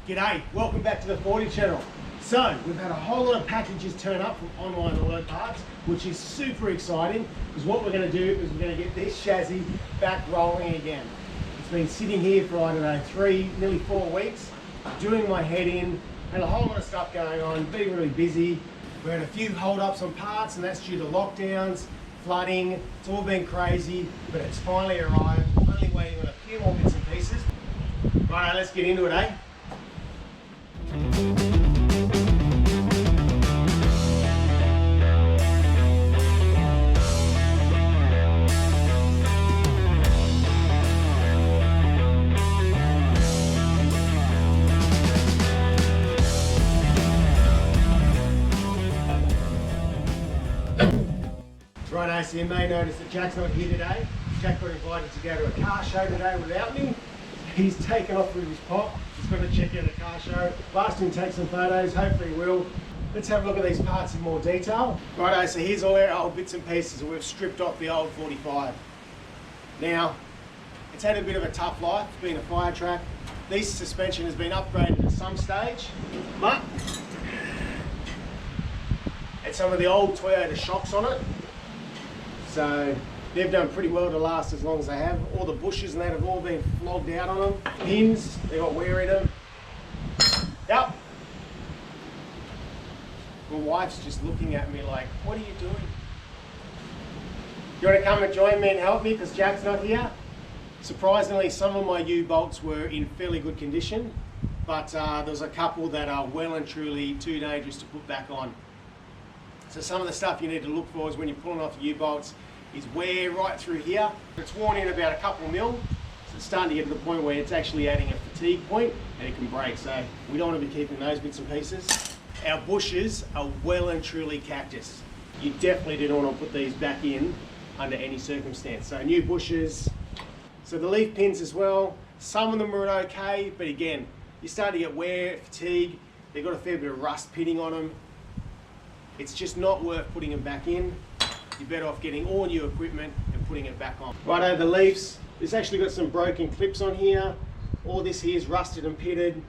G'day, welcome back to the 40 channel. So, we've had a whole lot of packages turn up from Online Auto Parts, which is super exciting, because what we're going to do is we're going to get this chassis back rolling again. It's been sitting here for, I don't know, nearly 4 weeks, doing my head in, had a whole lot of stuff going on, been really busy. We had a few hold-ups on parts, and that's due to lockdowns, flooding. It's all been crazy, but it's finally arrived. Only waiting on a few more bits and pieces. Right, let's get into it, eh? Right, so you may notice that Jack's not here today. Jack got invited to go to a car show today without me. He's taken off with his pop. He's got to check out a car show. Asked him to take some photos, hopefully he will. Let's have a look at these parts in more detail. Righto, so here's all our old bits and pieces. We've stripped off the old 45. Now, it's had a bit of a tough life. It's been a fire track. This suspension has been upgraded at some stage, but it's some of the old Toyota shocks on it. So they've done pretty well to last as long as they have. All the bushes and that have all been flogged out on them. Pins, they've got wear in them. Yep. My wife's just looking at me like, what are you doing? You want to come and join me and help me because Jack's not here? Surprisingly, some of my U-bolts were in fairly good condition, but there's a couple that are well and truly too dangerous to put back on. So some of the stuff you need to look for is when you're pulling off the U-bolts is wear right through here. It's worn in about a couple mil, so it's starting to get to the point where it's actually adding a fatigue point and it can break. So we don't want to be keeping those bits and pieces. Our bushes are well and truly cactus. You definitely don't want to put these back in under any circumstance. So new bushes. So the leaf pins as well, some of them are okay, but again, you start to get wear, fatigue, they've got a fair bit of rust pitting on them. It's just not worth putting them back in. You're better off getting all new equipment and putting it back on. Righto, the leaves. It's actually got some broken clips on here. All this here is rusted and pitted.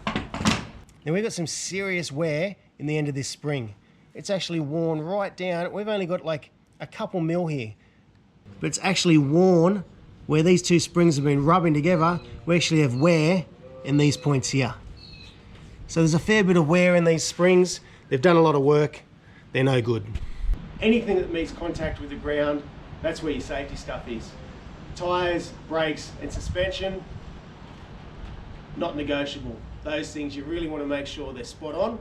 Now we've got some serious wear in the end of this spring. It's actually worn right down. We've only got like a couple mil here, but it's actually worn where these two springs have been rubbing together. We actually have wear in these points here. So there's a fair bit of wear in these springs. They've done a lot of work, they're no good. Anything that makes contact with the ground, that's where your safety stuff is. Tyres, brakes and suspension, not negotiable. Those things you really want to make sure they're spot on,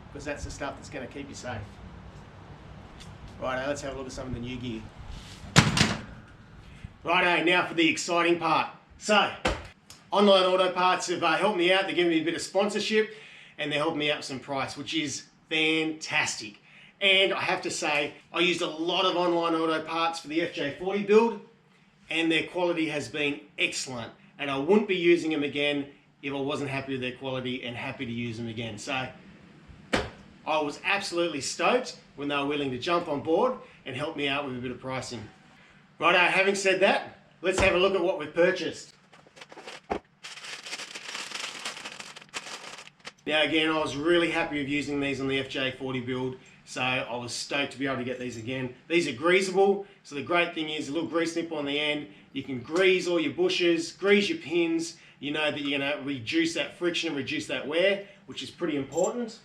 because that's the stuff that's going to keep you safe. Righto, let's have a look at some of the new gear. Righto, now for the exciting part. So, Online Auto Parts have helped me out. They're giving me a bit of sponsorship and they're helping me out with some price, which is fantastic. And I have to say, I used a lot of Online Auto Parts for the FJ40 build and their quality has been excellent. And I wouldn't be using them again if I wasn't happy with their quality and happy to use them again. So I was absolutely stoked when they were willing to jump on board and help me out with a bit of pricing. Righto, having said that, let's have a look at what we've purchased. Now again, I was really happy with using these on the FJ40 build, so I was stoked to be able to get these again. These are greaseable, so the great thing is a little grease nip on the end. You can grease all your bushes, grease your pins. You know that you're going to reduce that friction, reduce that wear, which is pretty important.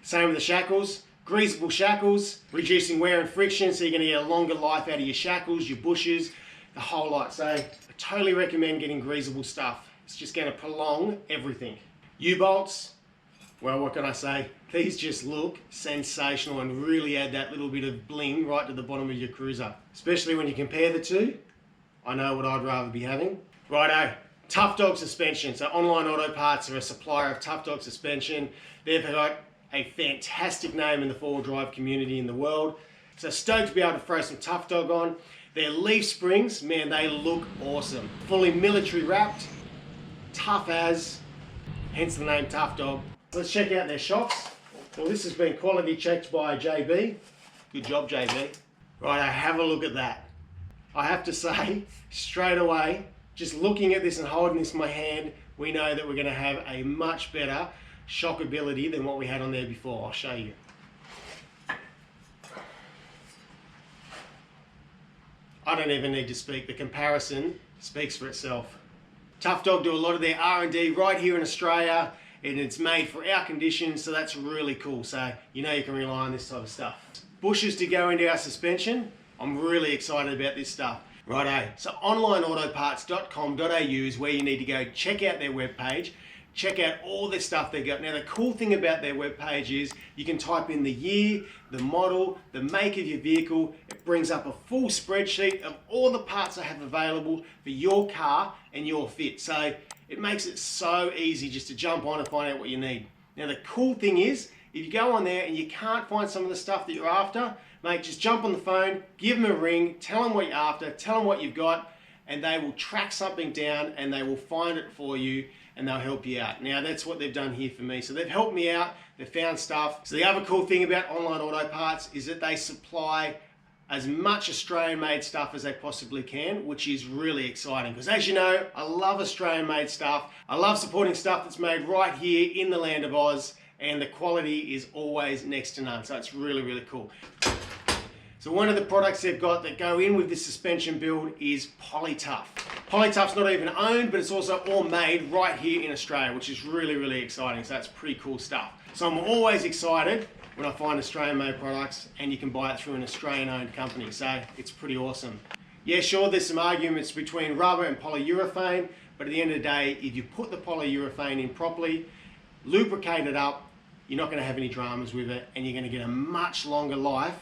Same with the shackles. Greaseable shackles, reducing wear and friction, so you're going to get a longer life out of your shackles, your bushes, the whole lot. So I totally recommend getting greaseable stuff. It's just going to prolong everything. U-bolts, well, what can I say? These just look sensational and really add that little bit of bling right to the bottom of your cruiser. Especially when you compare the two. I know what I'd rather be having. Righto, Toughdog suspension. So Online Auto Parts are a supplier of Toughdog suspension. They've got a fantastic name in the four-wheel drive community in the world. So stoked to be able to throw some Toughdog on. Their leaf springs, man, they look awesome. Fully military wrapped, tough as, hence the name Toughdog. Let's check out their shocks. Well, this has been quality checked by JB. Good job, JB. Right, have a look at that. I have to say, straight away, Just looking at this and holding this in my hand, we know that we're going to have a much better shockability than what we had on there before. I'll show you. I don't even need to speak. The comparison speaks for itself. Toughdog do a lot of their R&D right here in Australia, and it's made for our conditions, so that's really cool. So you know you can rely on this type of stuff. Bushers to go into our suspension. I'm really excited about this stuff. Righto, so onlineautoparts.com.au is where you need to go. Check out their webpage. Check out all the stuff they got. Now the cool thing about their webpage is you can type in the year, the model, the make of your vehicle. It brings up a full spreadsheet of all the parts they have available for your car and your fit. So it makes it so easy just to jump on and find out what you need. Now the cool thing is, if you go on there and you can't find some of the stuff that you're after, mate, just jump on the phone, give them a ring, tell them what you're after, tell them what you've got, and they will track something down and they will find it for you and they'll help you out. Now that's what they've done here for me. So they've helped me out, they've found stuff. So the other cool thing about Online Auto Parts is that they supply as much Australian made stuff as they possibly can, which is really exciting. Because as you know, I love Australian made stuff. I love supporting stuff that's made right here in the land of Oz, and the quality is always next to none. So it's really, really cool. So one of the products they've got that go in with this suspension build is Polytuff. Polytuff's not even owned, but it's also all made right here in Australia, which is really, really exciting. So that's pretty cool stuff. So I'm always excited when I find Australian made products and you can buy it through an Australian owned company. So it's pretty awesome. Yeah, sure, there's some arguments between rubber and polyurethane, but at the end of the day, if you put the polyurethane in properly, lubricate it up, you're not gonna have any dramas with it, and you're gonna get a much longer life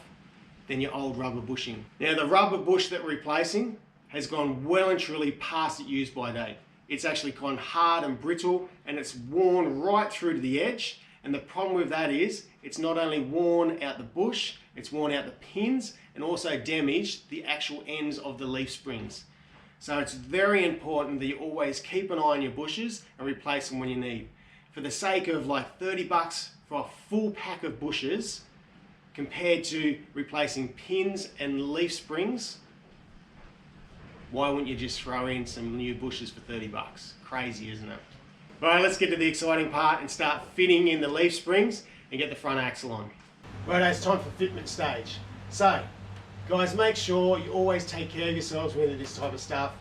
than your old rubber bushing. Now the rubber bush that we're replacing has gone well and truly past its use by date. It's actually gone hard and brittle, and it's worn right through to the edge. And the problem with that is it's not only worn out the bush, it's worn out the pins and also damaged the actual ends of the leaf springs. So it's very important that you always keep an eye on your bushes and replace them when you need. For the sake of like 30 bucks for a full pack of bushes, compared to replacing pins and leaf springs, why wouldn't you just throw in some new bushes for 30 bucks? Crazy, isn't it? All right, let's get to the exciting part and start fitting in the leaf springs and get the front axle on. Right, it's time for fitment stage. So, guys, make sure you always take care of yourselves with this type of stuff.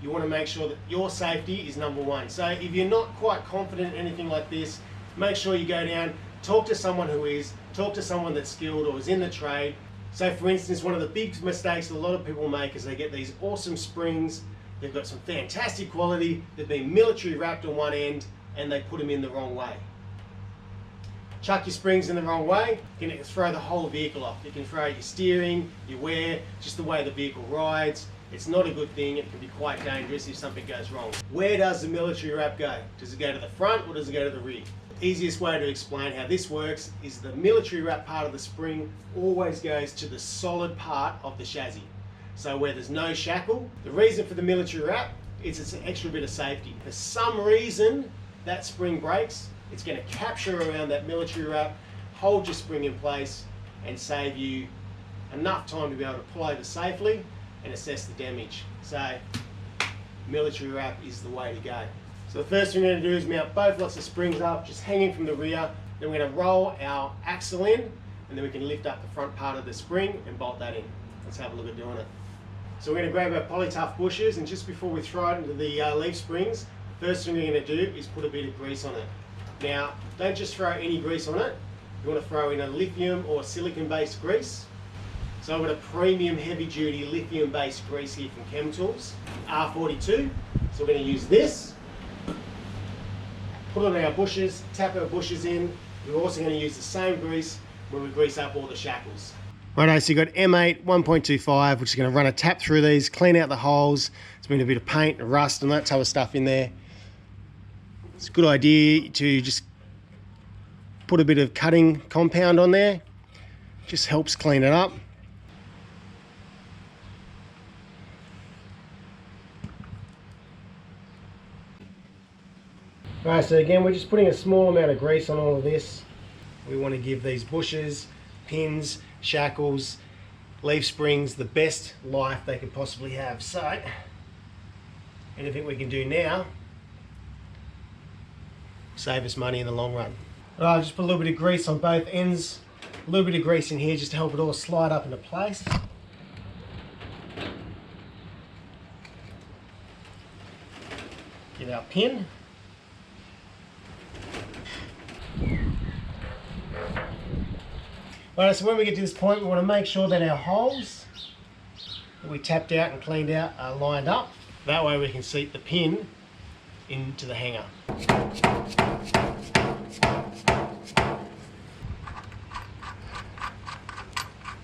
You want to make sure that your safety is number one. So if you're not quite confident in anything like this, make sure you go down, talk to someone who is, talk to someone that's skilled or is in the trade. So for instance, one of the big mistakes a lot of people make is they get these awesome springs, they've got some fantastic quality, they've been military wrapped on one end, and they put them in the wrong way. Chuck your springs in the wrong way, you can throw the whole vehicle off. You can throw your steering, your wear, just the way the vehicle rides. It's not a good thing, it can be quite dangerous if something goes wrong. Where does the military wrap go? Does it go to the front or does it go to the rear? The easiest way to explain how this works is the military wrap part of the spring always goes to the solid part of the chassis. So where there's no shackle, the reason for the military wrap is it's an extra bit of safety. For some reason, that spring breaks, it's going to capture around that military wrap, hold your spring in place and save you enough time to be able to pull over safely and assess the damage. So military wrap is the way to go. So the first thing we're going to do is mount both lots of springs up, just hanging from the rear. Then we're going to roll our axle in, and then we can lift up the front part of the spring and bolt that in. Let's have a look at doing it. So we're going to grab our Polytuff bushes, and just before we throw it into the leaf springs, the first thing we're going to do is put a bit of grease on it. Now, don't just throw any grease on it. You want to throw in a lithium or silicon-based grease. So I've got a premium heavy-duty lithium-based grease here from Chem Tools, R42. So we're going to use this. Put it on our bushes, tap our bushes in. We're also going to use the same grease when we grease up all the shackles. Righto, so you've got M8 1.25, which is going to run a tap through these, clean out the holes. There's been a bit of paint and rust and that type of stuff in there. It's a good idea to just put a bit of cutting compound on there. Just helps clean it up. Alright, so again, we're just putting a small amount of grease on all of this. We want to give these bushes, pins, shackles, leaf springs the best life they could possibly have. So, Anything we can do now save us money in the long run. Alright, just put a little bit of grease on both ends. A little bit of grease in here just to help it all slide up into place. Get our pin. Alright, so when we get to this point, we want to make sure that our holes that we tapped out and cleaned out are lined up. That way we can seat the pin into the hanger.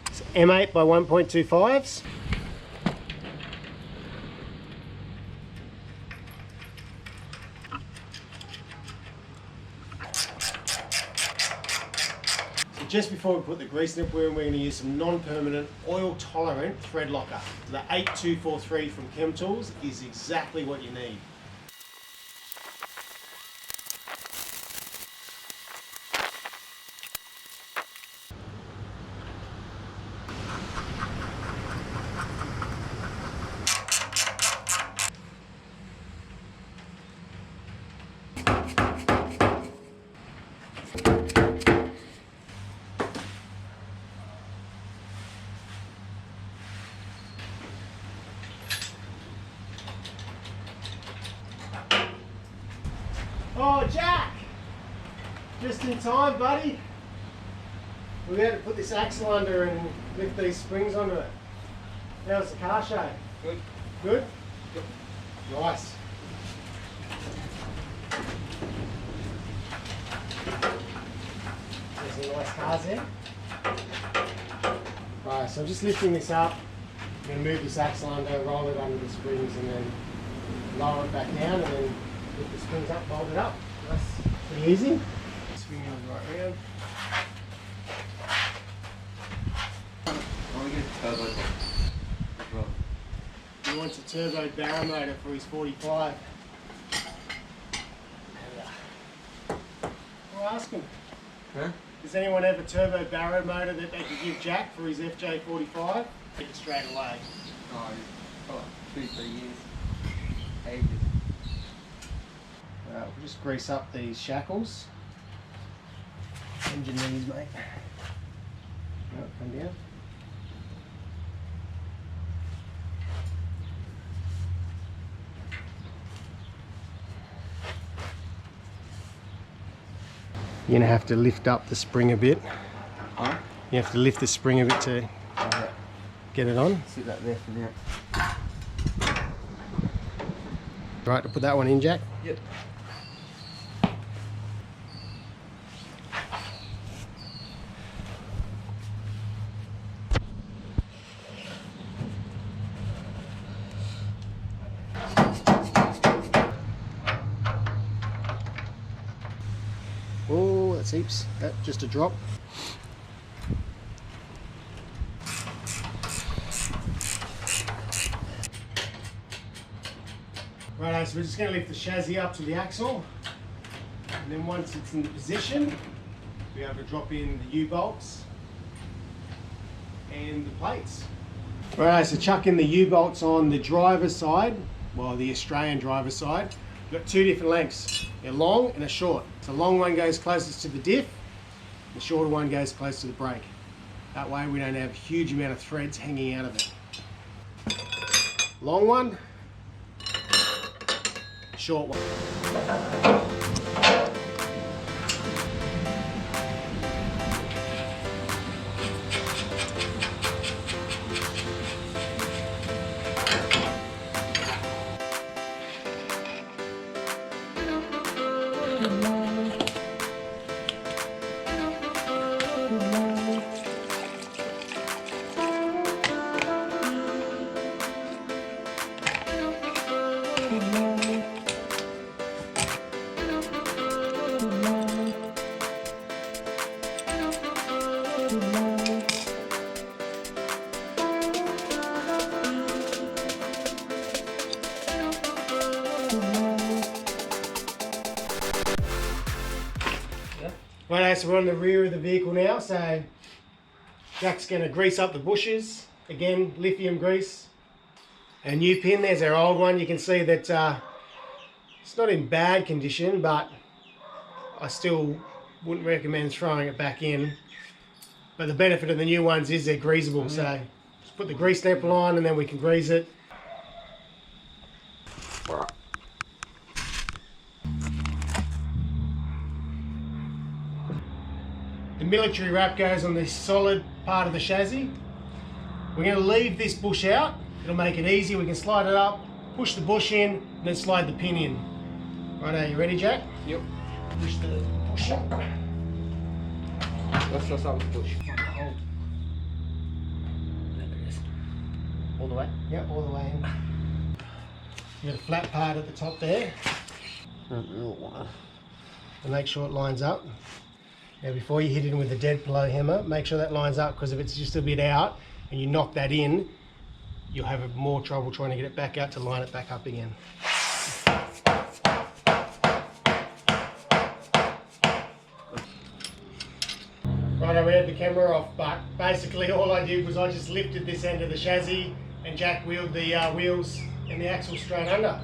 It's M8 by 1.25s. Just before we put the grease nip, we're going to use some non-permanent, oil-tolerant thread locker. The 8243 from Chem Tools is exactly what you need. Oh, Jack! Just in time, buddy. We had to put this axle under and lift these springs onto it. How's the car shape? Good. Good? Good. Nice. There's some nice cars there. Alright, so I'm just lifting this up. I'm going to move this axle under, roll it under the springs, and then lower it back down, and then lift the springs up, bolt it up. That's pretty easy. Swing it right round. I want to get a turbo box as well. He wants a turbo barrel motor for his 45. Well, ask him. Huh? Does anyone have a turbo barrel motor that they could give Jack for his FJ45? Get it straight away. Oh, like 2-3 years. Ages. We'll just grease up these shackles. Engine these, mate. Come down. You're going to have to lift up the spring a bit. Huh? You have to lift the spring a bit to get it on. Sit that there for now. Right, to put that one in, Jack? Yep. Oh, that's heaps. That just a drop. Right, so we're just going to lift the chassis up to the axle, and then once it's in the position, we'll be able to drop in the U-bolts and the plates. Right, so chuck in the U-bolts on the driver's side, well, the Australian driver's side. We've got two different lengths, a long and a short. So the long one goes closest to the diff, the shorter one goes close to the brake. That way we don't have a huge amount of threads hanging out of it. Long one, short one. Right, so we're on the rear of the vehicle now, so Jack's going to grease up the bushes. Again, lithium grease. A new pin, there's our old one. You can see that it's not in bad condition, but I still wouldn't recommend throwing it back in. But the benefit of the new ones is they're greasable, so just put the grease nipple on and then we can grease it. The military wrap goes on this solid part of the chassis. We're going to leave this bush out. It'll make it easy. We can slide it up, push the bush in, and then slide the pin in. Right, are you ready, Jack? Yep. Push the bush up. Let's start with the bush. Hold. There it is. All the way? Yep, all the way in. You got a flat part at the top there. And make sure it lines up. Now before you hit it with a dead blow hammer, make sure that lines up, because if it's just a bit out and you knock that in, you'll have more trouble trying to get it back out to line it back up again. Right, we had the camera off, but basically all I did was I just lifted this end of the chassis and Jack wheeled the wheels and the axle straight under.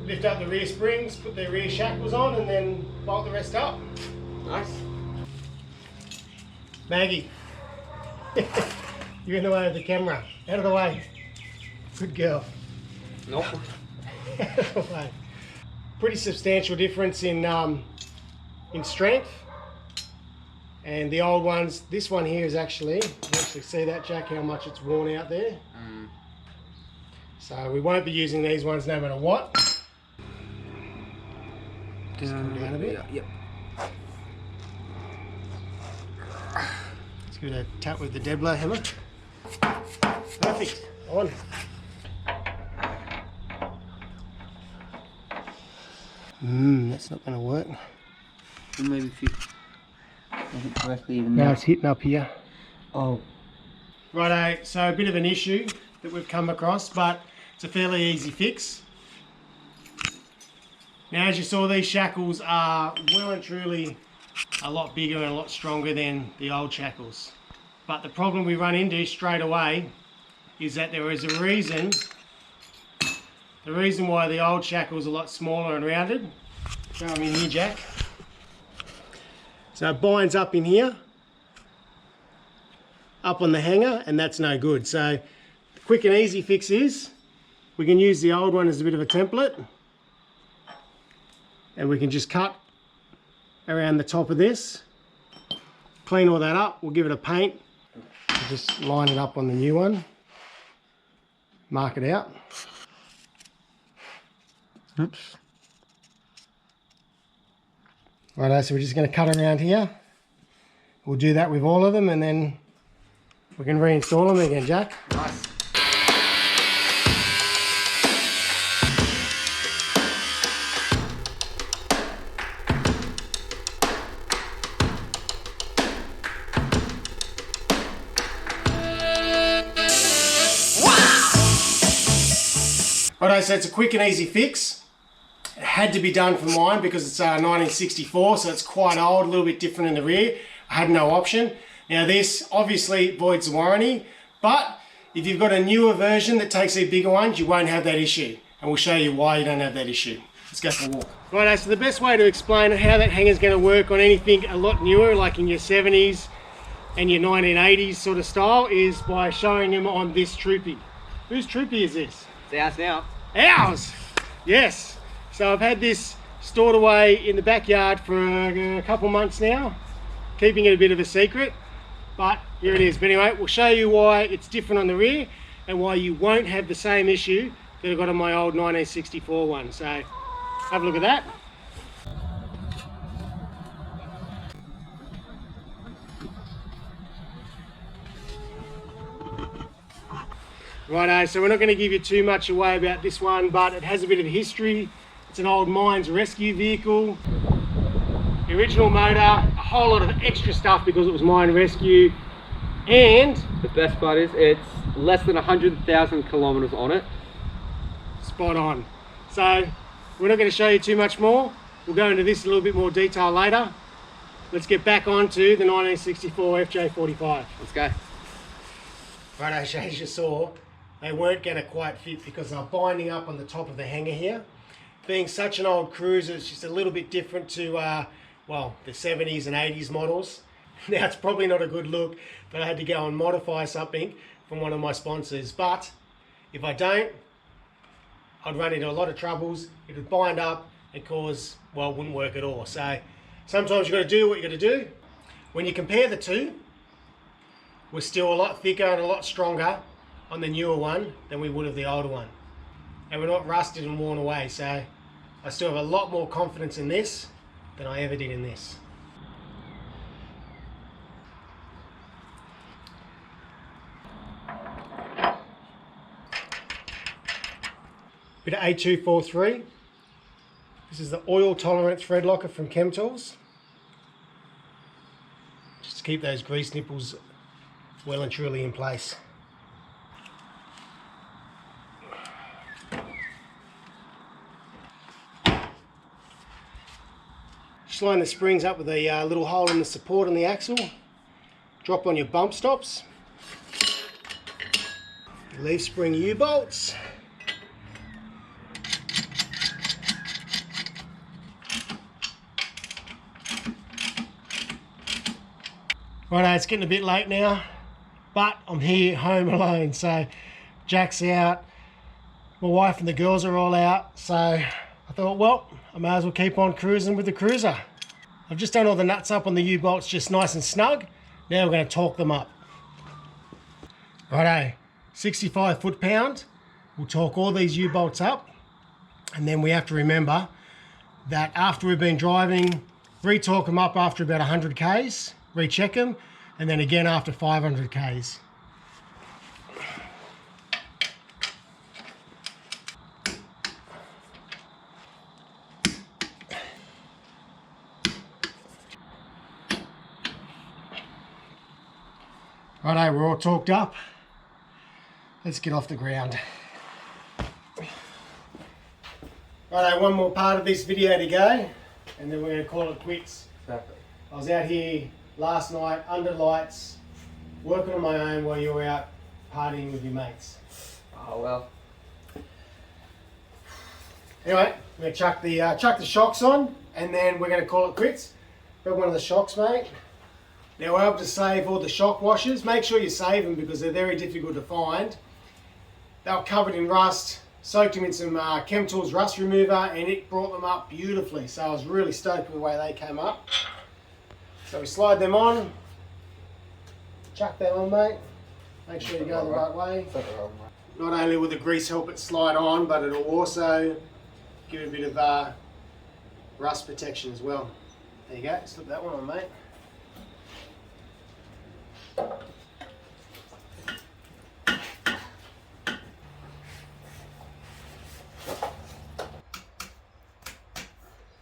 Lift up the rear springs, put the rear shackles on, and then bolt the rest up. Nice. Maggie, you're in the way of the camera. Out of the way. Good girl. Nope. Out of the way. Pretty substantial difference in strength. And the old ones, this one here is actually, you can actually see that, Jack, how much it's worn out there. So we won't be using these ones no matter what. Just come down a bit. Yep. Let's give it a tap with the dead blow hammer. Perfect. On. That's not going to work. Maybe if you make it correctly even Now there. it's hitting up here. Oh. Righto, so a bit of an issue that we've come across, but it's a fairly easy fix. Now, as you saw, these shackles are well and truly a lot bigger and a lot stronger than the old shackles. But the problem we run into straight away is that there is a reason. The reason why the old shackles are a lot smaller and rounded. Show them in here, Jack. So it binds up in here, up on the hanger, and that's no good. So the quick and easy fix is we can use the old one as a bit of a template, and we can just cut around the top of this, clean all that up, we'll give it a paint, we'll just line it up on the new one, mark it out. Oops. Righto, so we're just going to cut around here. We'll do that with all of them, and then we can reinstall them again, Jack. Nice. Righto, so it's a quick and easy fix. It had to be done for mine because it's 1964, so it's quite old, a little bit different in the rear. I had no option. Now this obviously voids the warranty, but if you've got a newer version that takes the bigger ones, you won't have that issue. And we'll show you why you don't have that issue. Let's go for a walk. Righto, so the best way to explain how that hanger is going to work on anything a lot newer, like in your 70s and your 1980s sort of style, is by showing them on this troopy. Whose troopy is this? It's ours now. Ours! Yes. So I've had this stored away in the backyard for a couple months now, keeping it a bit of a secret, but here it is. But anyway, we'll show you why it's different on the rear and why you won't have the same issue that I got on my old 1964 one. So have a look at that. Righto, so we're not going to give you too much away about this one, but it has a bit of history. It's an old mines rescue vehicle. The original motor, a whole lot of extra stuff because it was mine rescue. And The best part is it's less than 100,000 kilometers on it. spot on. So we're not going to show you too much more. We'll go into this a little bit more detail later. Let's get back onto the 1964 FJ45. Let's go. Right, as you saw, they weren't going to quite fit because they're binding up on the top of the hanger here. Being such an old cruiser, it's just a little bit different to, well, the 70s and 80s models. Now, it's probably not a good look, but I had to go and modify something from one of my sponsors. But if I don't, I'd run into a lot of troubles. It would bind up and cause, well, it wouldn't work at all. So sometimes you've got to do what you've got to do. When you compare the two, we're still a lot thicker and a lot stronger on the newer one than we would have the older one. And we're not rusted and worn away, so I still have a lot more confidence in this than I ever did in this. Bit of A243. This is the oil tolerant thread locker from ChemTools. Just to keep those grease nipples well and truly in place. Just line the springs up with a little hole in the support on the axle. Drop on your bump stops. Leaf spring U-bolts. Righto, it's getting a bit late now, but I'm here home alone. So Jack's out, my wife and the girls are all out. So I thought, well, I may as well keep on cruising with the cruiser. I've just done all the nuts up on the U-bolts just nice and snug. Now we're going to torque them up. Righto, 65 foot-pound. We'll torque all these U-bolts up. And then we have to remember that after we've been driving, re-torque them up after about 100 Ks, recheck them, and then again after 500 Ks. Righto, we're all torqued up. Let's get off the ground. Righto, one more part of this video to go, and then we're going to call it quits. Exactly. I was out here last night under lights, working on my own while you were out partying with your mates. Oh well. Anyway, we're going to chuck the shocks on, and then we're going to call it quits. Grab one of the shocks, mate. Now we're able to save all the shock washers. Make sure you save them because they're very difficult to find. They were covered in rust. Soaked them in some ChemTools rust remover, and it brought them up beautifully. So I was really stoked with the way they came up. So we slide them on. Chuck them on, mate. Make sure you go the right way. Not only will the grease help it slide on, but it'll also give it a bit of rust protection as well. There you go. Slip that one on, mate.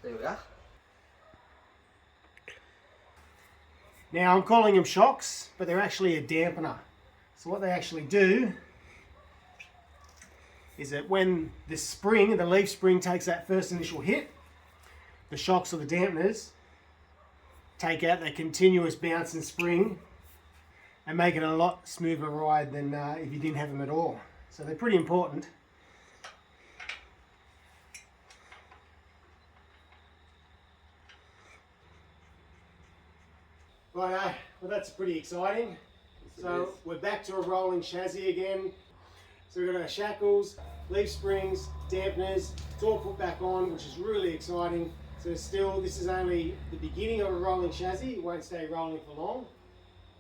There we go. Now I'm calling them shocks, but they're actually a dampener. So what they actually do is that when the spring, the leaf spring takes that first initial hit, the shocks or the dampeners take out that continuous bounce and spring and make it a lot smoother ride than if you didn't have them at all. So they're pretty important. Right, well that's pretty exciting. So we're back to a rolling chassis again. So we've got our shackles, leaf springs, dampeners, it's all put back on, which is really exciting. So still, this is only the beginning of a rolling chassis. It won't stay rolling for long,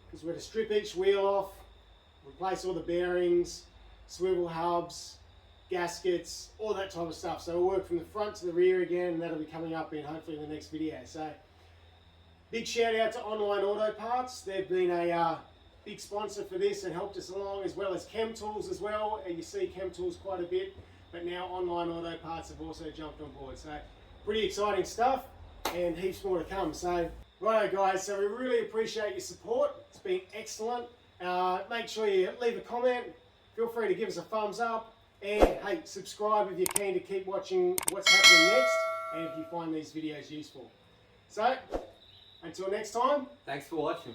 because we're going to strip each wheel off, replace all the bearings, swivel hubs, gaskets, all that type of stuff. So we'll work from the front to the rear again, and that'll be coming up in hopefully in the next video. So big shout out to Online Auto Parts. They've been a big sponsor for this and helped us along, as well as ChemTools as well. And you see ChemTools quite a bit, but now Online Auto Parts have also jumped on board. So pretty exciting stuff and heaps more to come. So righto guys, so we really appreciate your support. It's been excellent. Make sure you leave a comment. Feel free to give us a thumbs up. And hey, subscribe if you're keen to keep watching what's happening next and if you find these videos useful. So, until next time. Thanks for watching.